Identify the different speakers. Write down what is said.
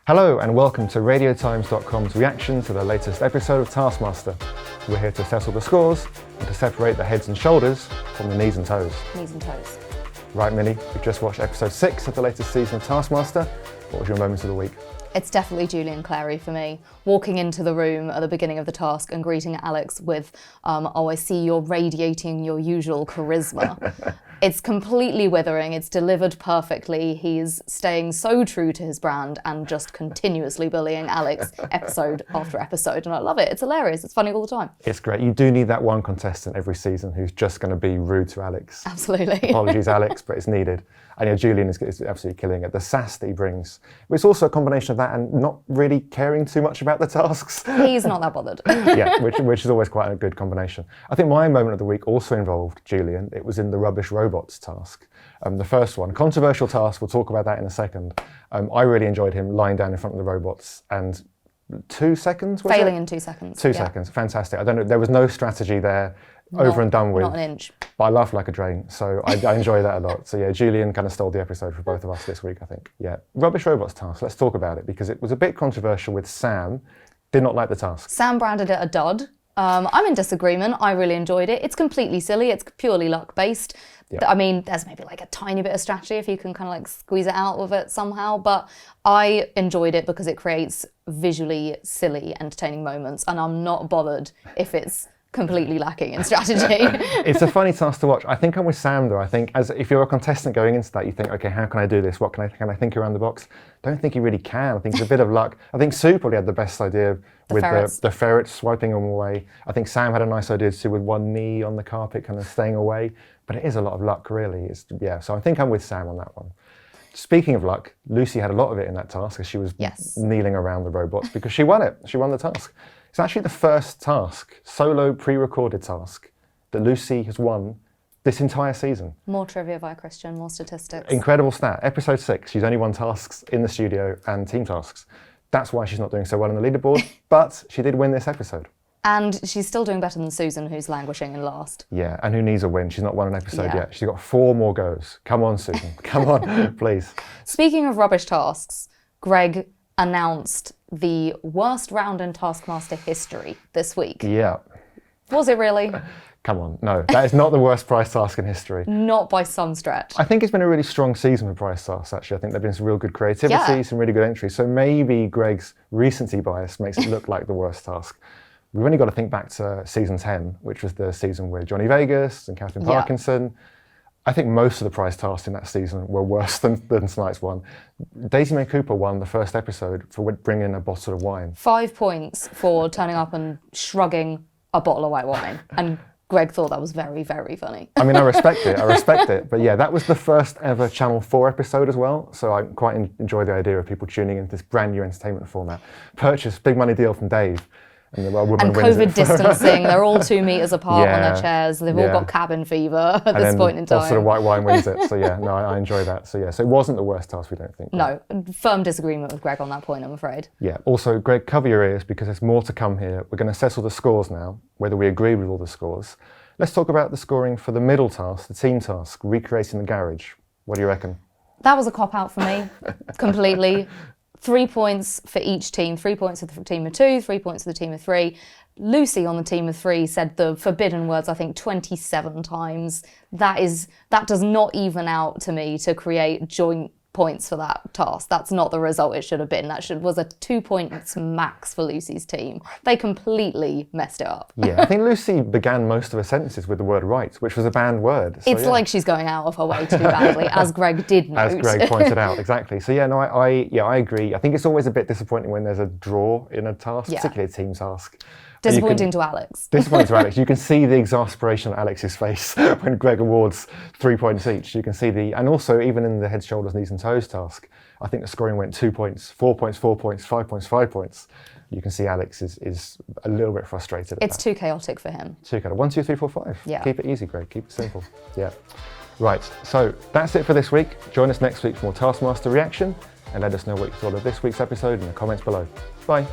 Speaker 1: Hello and welcome to RadioTimes.com's reaction to the latest episode of Taskmaster. We're here to settle the scores and to separate the heads and shoulders from the knees and toes.
Speaker 2: Knees and toes.
Speaker 1: Right, Minnie, we've just watched episode 6 of the latest season of Taskmaster. What was your moments of the week?
Speaker 2: It's definitely Julian Clary for me. Walking into the room at the beginning of the task and greeting Alex with, oh, I see you're radiating your usual charisma. It's completely withering, it's delivered perfectly. He's staying so true to his brand and just continuously bullying Alex episode after episode. And I love it, it's hilarious, it's funny all the time.
Speaker 1: It's great. You do need that one contestant every season who's just going to be rude to Alex.
Speaker 2: Absolutely.
Speaker 1: Apologies, Alex, but it's needed. And yeah, Julian is absolutely killing it. The sass that he brings. It's also a combination of that and not really caring too much about the tasks.
Speaker 2: He's not that bothered.
Speaker 1: Yeah, which is always quite a good combination. I think my moment of the week also involved Julian. It was in the rubbish robots task. The first one, controversial task, we'll talk about that in a second. I really enjoyed him lying down in front of the robots and 2 seconds, was
Speaker 2: Failing
Speaker 1: it?
Speaker 2: in 2 seconds.
Speaker 1: 2 seconds, fantastic. I don't know, there was no strategy there, over and done with.
Speaker 2: Not an inch.
Speaker 1: But I laughed like a drain, so I enjoy that a lot. So yeah, Julian kind of stole the episode for both of us this week, I think. Yeah, rubbish robots task, let's talk about it, because it was a bit controversial with Sam. Did not like the task.
Speaker 2: Sam branded it a dud. I'm in disagreement. I really enjoyed it. It's completely silly. It's purely luck-based.
Speaker 1: Yep.
Speaker 2: I mean, there's maybe like a tiny bit of strategy if you can kind of like squeeze it out of it somehow. But I enjoyed it because it creates visually silly, entertaining moments. And I'm not bothered if it's completely lacking in strategy.
Speaker 1: It's a funny task to watch. I think I'm with Sam though. I think if you're a contestant going into that, you think, okay, how can I do this? What can I think around the box? Don't think you really can. I think it's a bit of luck. I think Sue probably had the best idea with the ferrets swiping them away. I think Sam had a nice idea too with one knee on the carpet kind of staying away. But it is a lot of luck really. Yeah, so I think I'm with Sam on that one. Speaking of luck, Lucy had a lot of it in that task as she was kneeling around the robots because she won it. She won the task. It's actually the first task, solo pre-recorded task, that Lucy has won this entire season.
Speaker 2: More trivia via Christian, more statistics.
Speaker 1: Incredible stat. Episode 6, she's only won tasks in the studio and team tasks. That's why she's not doing so well on the leaderboard, but she did win this episode.
Speaker 2: And she's still doing better than Susan, who's languishing in last.
Speaker 1: Yeah, and who needs a win? She's not won an episode yet. She's got 4 more goes. Come on, Susan. Come on, please.
Speaker 2: Speaking of rubbish tasks, Greg announced the worst round in Taskmaster history this week.
Speaker 1: Yeah.
Speaker 2: Was it really?
Speaker 1: Come on, no, that is not the worst prize task in history.
Speaker 2: Not by some stretch.
Speaker 1: I think it's been a really strong season for prize tasks, actually. I think there have been some real good creativity, some really good entries. So maybe Greg's recency bias makes it look like the worst task. We've only got to think back to season 10, which was the season with Johnny Vegas and Catherine Parkinson. I think most of the prize tasks in that season were worse than tonight's one. Daisy May Cooper won the first episode for bringing a bottle of wine. 5
Speaker 2: points for turning up and shrugging a bottle of white wine. And Greg thought that was very, very funny.
Speaker 1: I mean, I respect it. But yeah, that was the first ever Channel 4 episode as well. So I quite enjoy the idea of people tuning into this brand new entertainment format. Purchase, big money deal from Dave. And
Speaker 2: COVID distancing, they're all 2 meters apart on their chairs. They've all got cabin fever at this point in time.
Speaker 1: Bottle of white wine wins it. So yeah, no, I enjoy that. So yeah, so it wasn't the worst task, we don't think.
Speaker 2: No, firm disagreement with Greg on that point, I'm afraid.
Speaker 1: Yeah, also Greg, cover your ears because there's more to come here. We're going to settle the scores now, whether we agree with all the scores. Let's talk about the scoring for the middle task, the team task, recreating the garage. What do you reckon?
Speaker 2: That was a cop-out for me, completely. 3 points for each team, 3 points for the team of 2, 3 points for the team of 3. Lucy on the team of 3 said the forbidden words, I think, 27 times. That does not even out to me to create joint points for that task. That's not the result it should have been. That was a 2 points max for Lucy's team. They completely messed it up.
Speaker 1: Yeah, I think Lucy began most of her sentences with the word right, which was a banned word. So,
Speaker 2: it's like she's going out of her way to do badly, as Greg did note.
Speaker 1: As Greg pointed out, exactly. So yeah, no, I agree. I think it's always a bit disappointing when there's a draw in a task, particularly a team task.
Speaker 2: Disappointing to Alex.
Speaker 1: Disappointing to Alex. You can see the exasperation on Alex's face when Greg awards 3 points each. You can see and also even in the head, shoulders, knees and toes task, I think the scoring went 2 points, 4 points, 4 points, 5 points, 5 points. You can see Alex is a little bit frustrated.
Speaker 2: It's too chaotic for him.
Speaker 1: Too chaotic. 1, 2, 3, 4, 5.
Speaker 2: Yeah.
Speaker 1: Keep it easy, Greg. Keep it simple. Yeah. Right. So that's it for this week. Join us next week for more Taskmaster reaction and let us know what you thought of this week's episode in the comments below. Bye.